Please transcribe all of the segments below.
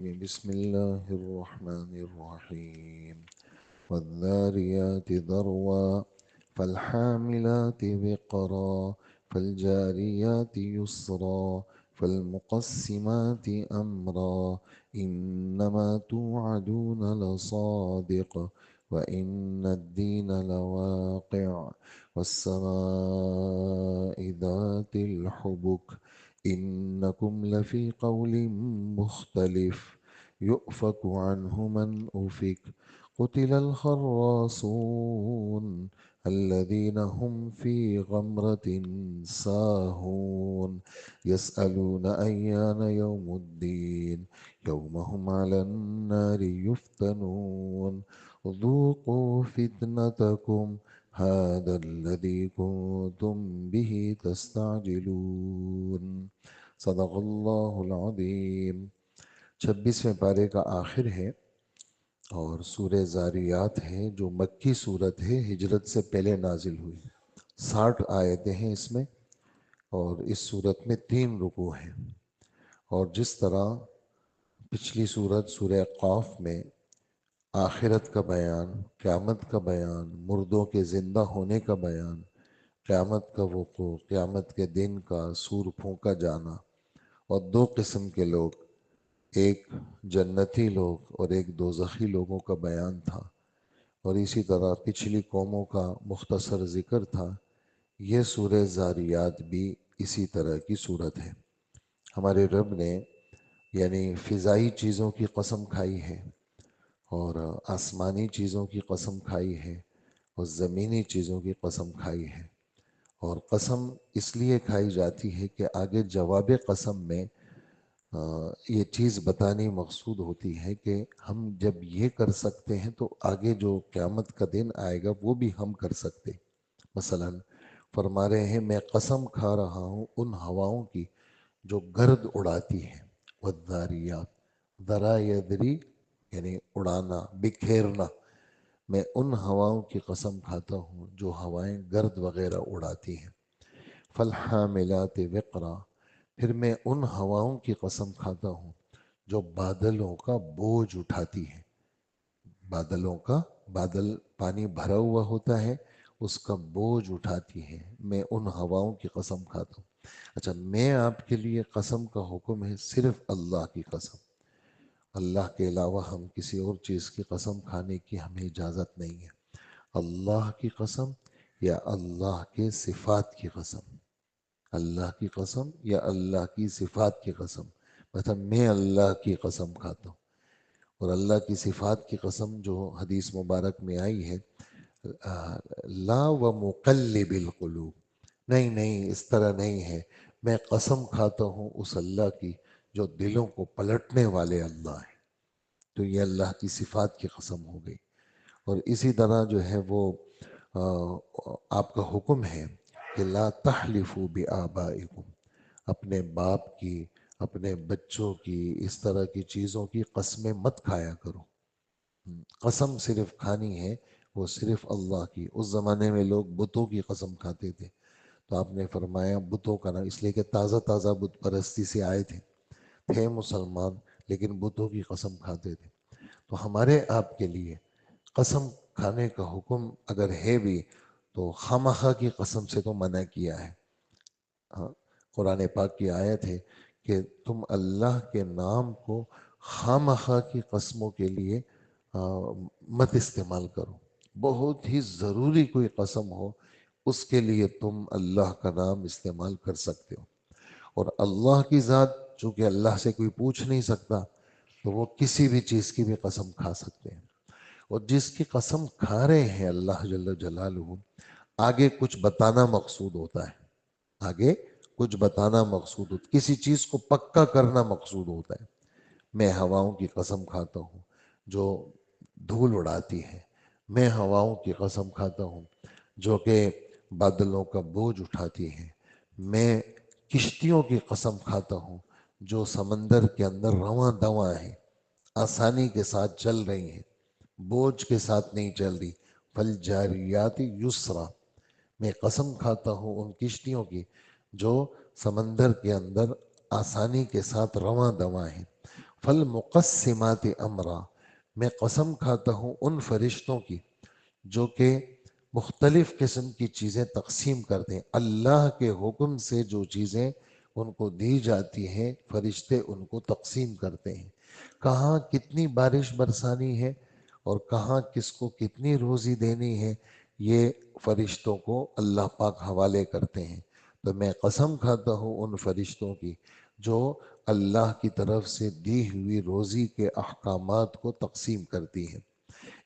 بسم الله الرحمن الرحيم والذاريات ذروا فالحاملات وقرا فالجاريات يسرا فالمقسمات أمرا إنما توعدون لصادق وإن الدين لواقع والسماء ذات الحبك إنكم لفي قول مختلف يؤفك عنه من أفك قتل الخراصون الذين هم في غمرة ساهون يسألون أيان يوم الدين يوم هم على النار يفتنون ذوقوا فتنتكم هذا الذي كنتم به تستعجلون صدق اللہ العظیم 26ویں پارے کا آخر ہے اور سورہ زاریات ہے جو مکی صورت ہے، ہجرت سے پہلے نازل ہوئی۔ 60 آیتیں ہیں اس میں، اور اس صورت میں 3 رکوع ہیں۔ اور جس طرح پچھلی صورت سورہ قاف میں آخرت کا بیان، قیامت کا بیان، مردوں کے زندہ ہونے کا بیان، قیامت کا وقوع، قیامت کے دن کا سور پھونکا جانا، اور 2 قسم کے لوگ، ایک جنتی لوگ اور ایک دوزخی لوگوں کا بیان تھا، اور اسی طرح پچھلی قوموں کا مختصر ذکر تھا۔ یہ سورہ زاریات بھی اسی طرح کی صورت ہے۔ ہمارے رب نے یعنی فضائی چیزوں کی قسم کھائی ہے، اور آسمانی چیزوں کی قسم کھائی ہے، اور زمینی چیزوں کی قسم کھائی ہے۔ اور قسم اس لیے کھائی جاتی ہے کہ آگے جواب قسم میں یہ چیز بتانی مقصود ہوتی ہے کہ ہم جب یہ کر سکتے ہیں تو آگے جو قیامت کا دن آئے گا وہ بھی ہم کر سکتے۔ مثلا فرما رہے ہیں میں قسم کھا رہا ہوں ان ہواؤں کی جو گرد اڑاتی ہیں، والذاریات، ذرا یدری یعنی اڑانا، بکھیرنا، میں ان ہواؤں کی قسم کھاتا ہوں جو ہوائیں گرد وغیرہ اڑاتی ہیں۔ فالحاملات وقرا، پھر میں ان ہواؤں کی قسم کھاتا ہوں جو بادلوں کا بوجھ اٹھاتی ہیں۔ بادل پانی بھرا ہوا ہوتا ہے، اس کا بوجھ اٹھاتی ہے، میں ان ہواؤں کی قسم کھاتا ہوں۔ اچھا، میں آپ کے لیے قسم کا حکم ہے صرف اللہ کی قسم، اللہ کے علاوہ ہم کسی اور چیز کی قسم کھانے کی ہمیں اجازت نہیں ہے۔ اللہ کی قسم یا اللہ کے صفات کی قسم، اللہ کی قسم یا اللہ کی صفات کی قسم، مثلا میں اللہ کی قسم کھاتا ہوں۔ اور اللہ کی صفات کی قسم جو حدیث مبارک میں آئی ہے، لا و مقلب القلوب، نہیں نہیں اس طرح نہیں ہے، میں قسم کھاتا ہوں اس اللہ کی جو دلوں کو پلٹنے والے اللہ ہیں۔ تو یہ اللہ کی صفات کی قسم ہو گئی۔ اور اسی طرح جو ہے وہ آپ کا حکم ہے کہ لا تحلفوا بآبائکم، اپنے باپ کی، اپنے بچوں کی، اس طرح کی چیزوں کی قسمیں مت کھایا کرو۔ قسم صرف کھانی ہے وہ صرف اللہ کی۔ اس زمانے میں لوگ بتوں کی قسم کھاتے تھے، تو آپ نے فرمایا بتوں کا نام، اس لیے کہ تازہ تازہ بت پرستی سے آئے تھے مسلمان، لیکن بتوں کی قسم کھاتے تھے۔ تو ہمارے آپ کے لیے قسم کھانے کا حکم اگر ہے بھی تو خامخواہ کی قسم سے تو منع کیا ہے۔ ہاں، قرآن پاک کی آیت ہے کہ تم اللہ کے نام کو خامخواہ کی قسموں کے لیے مت استعمال کرو۔ بہت ہی ضروری کوئی قسم ہو اس کے لیے تم اللہ کا نام استعمال کر سکتے ہو۔ اور اللہ کی ذات، چونکہ اللہ سے کوئی پوچھ نہیں سکتا، تو وہ کسی بھی چیز کی بھی قسم کھا سکتے ہیں۔ اور جس کی قسم کھا رہے ہیں اللہ جل جلالہ، آگے کچھ بتانا مقصود ہوتا ہے، آگے کچھ بتانا مقصود ہوتا ہے، کسی چیز کو پکا کرنا مقصود ہوتا ہے۔ میں ہواؤں کی قسم کھاتا ہوں جو دھول اڑاتی ہے، میں ہواؤں کی قسم کھاتا ہوں جو کہ بادلوں کا بوجھ اٹھاتی ہیں، میں کشتیوں کی قسم کھاتا ہوں جو سمندر کے اندر رواں دواں ہیں، آسانی کے ساتھ چل رہی ہیں، بوجھ کے ساتھ نہیں چل رہی۔ فالجاریات یسرا، میں قسم کھاتا ہوں ان کشتیوں کی جو سمندر کے اندر آسانی کے ساتھ رواں دواں ہیں۔ فالمقسمات امرا، میں قسم کھاتا ہوں ان فرشتوں کی جو کہ مختلف قسم کی چیزیں تقسیم کرتے ہیں۔ اللہ کے حکم سے جو چیزیں ان کو دی جاتی ہیں فرشتے ان کو تقسیم کرتے ہیں، کہاں کتنی بارش برسانی ہے اور کہاں کس کو کتنی روزی دینی ہے، یہ فرشتوں کو اللہ پاک حوالے کرتے ہیں۔ تو میں قسم کھاتا ہوں ان فرشتوں کی جو اللہ کی طرف سے دی ہوئی روزی کے احکامات کو تقسیم کرتی ہیں۔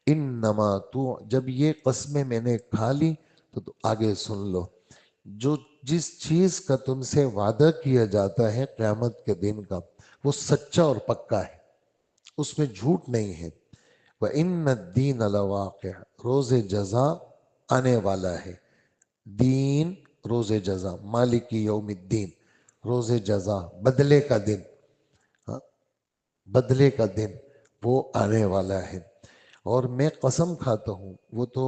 انما تو، جب یہ قسمیں میں نے کھا لی تو آگے سن لو، جو جس چیز کا تم سے وعدہ کیا جاتا ہے قیامت کے دن کا، وہ سچا اور پکا ہے، اس میں جھوٹ نہیں ہے۔ وَإِنَّ الدِّينَ لَوَاقِعٌ، روز جزا آنے والا ہے۔ دین روز جزا، مالک یوم الدین، روز جزا بدلے کا دن، ہاں، بدلے کا دن وہ آنے والا ہے۔ اور میں قسم کھاتا ہوں، وہ تو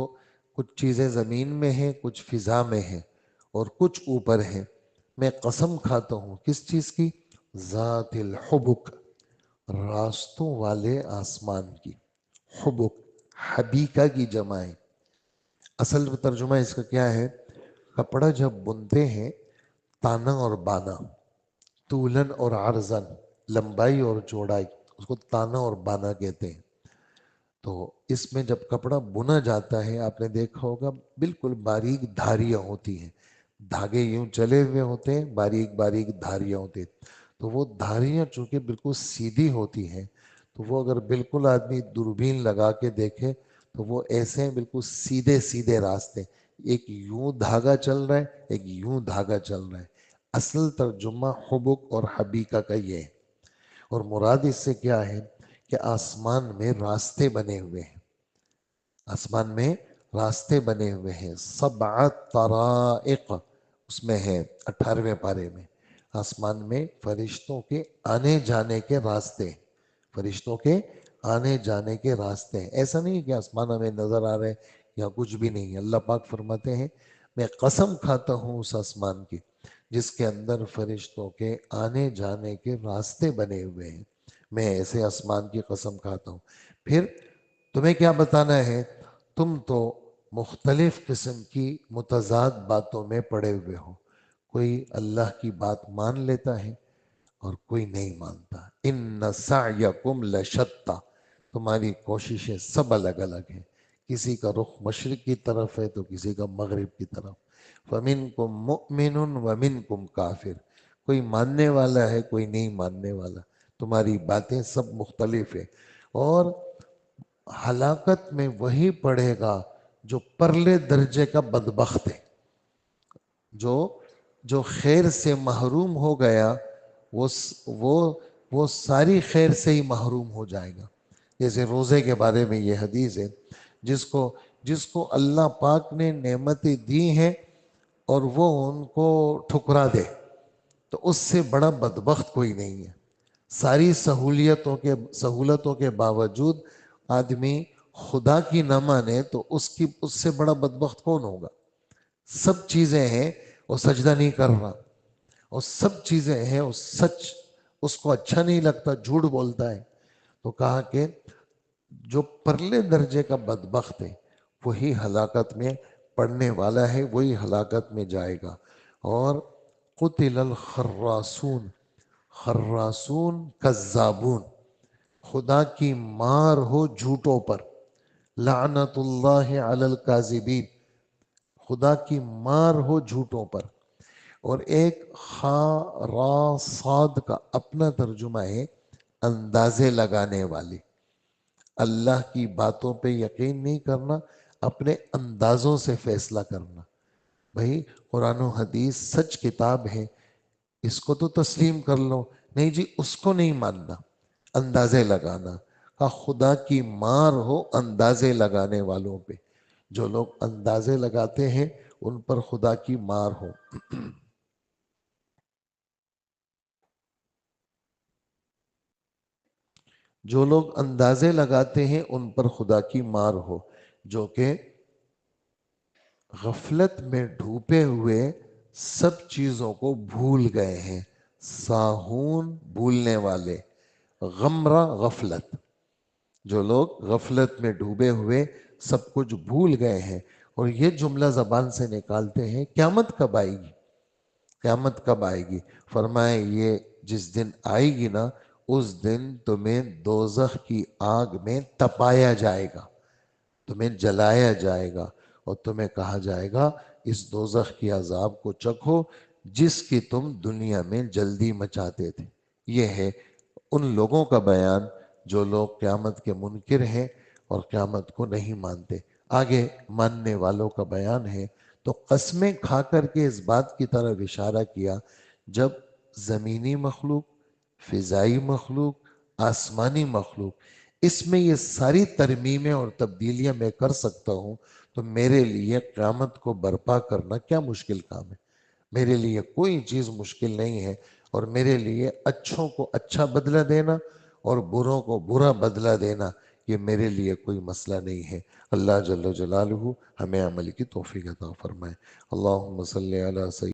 کچھ چیزیں زمین میں ہیں، کچھ فضا میں ہیں اور کچھ اوپر ہیں۔ میں قسم کھاتا ہوں کس چیز کی؟ ذات الحبک، راستوں والے آسمان کی۔ حبک حبیکہ کی جمع ہے، اصل ترجمہ اس کا کیا ہے؟ کپڑا جب بنتے ہیں تانا اور بانا، طولن اور عرضن، لمبائی اور چوڑائی، اس کو تانا اور بانا کہتے ہیں۔ تو اس میں جب کپڑا بنا جاتا ہے آپ نے دیکھا ہوگا بالکل باریک دھاریاں ہوتی ہیں، دھاگے یوں چلے ہوئے ہوتے ہیں، باریک باریک دھاریاں ہوتی ہیں، تو وہ دھاریاں چونکہ بالکل سیدھی ہوتی ہیں تو وہ اگر بالکل آدمی دوربین لگا کے دیکھے تو وہ ایسے ہیں بالکل سیدھے سیدھے راستے، ایک یوں دھاگا چل رہا ہے ایک یوں دھاگا چل رہا ہے۔ اصل ترجمہ حبک اور حبیکہ کا یہ ہے، اور مراد اس سے کیا ہے کہ آسمان میں راستے بنے ہوئے ہیں، آسمان میں راستے بنے ہوئے ہیں۔ سبعت طرائق اس میں ہے 18ویں پارے میں، آسمان میں فرشتوں کے آنے جانے کے راستے، فرشتوں کے آنے جانے کے راستے ہیں۔ ایسا نہیں کہ آسمان ہمیں نظر آ رہے یا کچھ بھی نہیں۔ اللہ پاک فرماتے ہیں میں قسم کھاتا ہوں اس آسمان کی جس کے اندر فرشتوں کے آنے جانے کے راستے بنے ہوئے ہیں، میں ایسے آسمان کی قسم کھاتا ہوں۔ پھر تمہیں کیا بتانا ہے؟ تم تو مختلف قسم کی متضاد باتوں میں پڑے ہوئے ہو، کوئی اللہ کی بات مان لیتا ہے اور کوئی نہیں مانتا۔ ان سعیکم لشتی، تمہاری کوششیں سب الگ الگ ہیں، کسی کا رخ مشرق کی طرف ہے تو کسی کا مغرب کی طرف۔ فمنکم مؤمن ومنکم کافر، کوئی ماننے والا ہے کوئی نہیں ماننے والا، تمہاری باتیں سب مختلف ہیں۔ اور ہلاکت میں وہی پڑے گا جو پرلے درجے کا بدبخت ہے، جو خیر سے محروم ہو گیا وہ ساری خیر سے ہی محروم ہو جائے گا۔ جیسے روزے کے بارے میں یہ حدیث ہے، جس کو اللہ پاک نے نعمتیں دی ہیں اور وہ ان کو ٹھکرا دے تو اس سے بڑا بدبخت کوئی نہیں ہے۔ ساری سہولتوں کے باوجود آدمی خدا کی نہ مانے تو اس سے بڑا بدبخت کون ہوگا؟ سب چیزیں ہیں وہ سجدہ نہیں کر رہا، اور سب چیزیں ہیں وہ سچ اس کو اچھا نہیں لگتا، جھوٹ بولتا ہے، تو کہا کہ جو پرلے درجے کا بدبخت ہے وہی ہلاکت میں پڑنے والا ہے، وہی ہلاکت میں جائے گا۔ اور قتل الخراسون، خراسون کذابون، خدا کی مار ہو جھوٹوں پر، لعنت اللہ علی الکاذبین، خدا کی مار ہو جھوٹوں پر۔ اور ایک خا را صاد کا اپنا ترجمہ ہے اندازے لگانے والی، اللہ کی باتوں پہ یقین نہیں کرنا، اپنے اندازوں سے فیصلہ کرنا۔ بھائی قرآن و حدیث سچ کتاب ہے، اس کو تو تسلیم کر لو، نہیں جی اس کو نہیں ماننا، اندازے لگانا کا خدا کی مار ہو اندازے لگانے والوں پہ، جو لوگ اندازے لگاتے ہیں ان پر خدا کی مار ہو۔ جو لوگ اندازے لگاتے ہیں ان پر خدا کی مار ہو، جو کہ غفلت میں ڈوبے ہوئے سب چیزوں کو بھول گئے ہیں۔ ساہون بھولنے والے، غمرہ غفلت، جو لوگ غفلت میں ڈوبے ہوئے سب کچھ بھول گئے ہیں اور یہ جملہ زبان سے نکالتے ہیں قیامت کب آئے گی، قیامت کب آئے گی؟ فرمائے یہ جس دن آئے گی نا، اس دن تمہیں دوزخ کی آگ میں تپایا جائے گا، تمہیں جلایا جائے گا، اور تمہیں کہا جائے گا اس دوزخ کی عذاب کو چکھو جس کی تم دنیا میں جلدی مچاتے تھے۔ یہ ہے ان لوگوں کا بیان جو لوگ قیامت کے منکر ہیں اور قیامت کو نہیں مانتے۔ آگے ماننے والوں کا بیان ہے، تو قسمیں کھا کر کے اس بات کی طرف اشارہ کیا جب زمینی مخلوق، فضائی مخلوق، آسمانی مخلوق، اس میں یہ ساری ترمیمیں اور تبدیلیاں میں کر سکتا ہوں، تو میرے لیے قیامت کو برپا کرنا کیا مشکل کام ہے؟ میرے لیے کوئی چیز مشکل نہیں ہے، اور میرے لیے اچھوں کو اچھا بدلہ دینا اور بروں کو برا بدلہ دینا یہ میرے لیے کوئی مسئلہ نہیں ہے۔ اللہ جل جلالہ ہمیں عمل کی توفیق عطا فرمائے۔ اللہم صلی علی سیدنا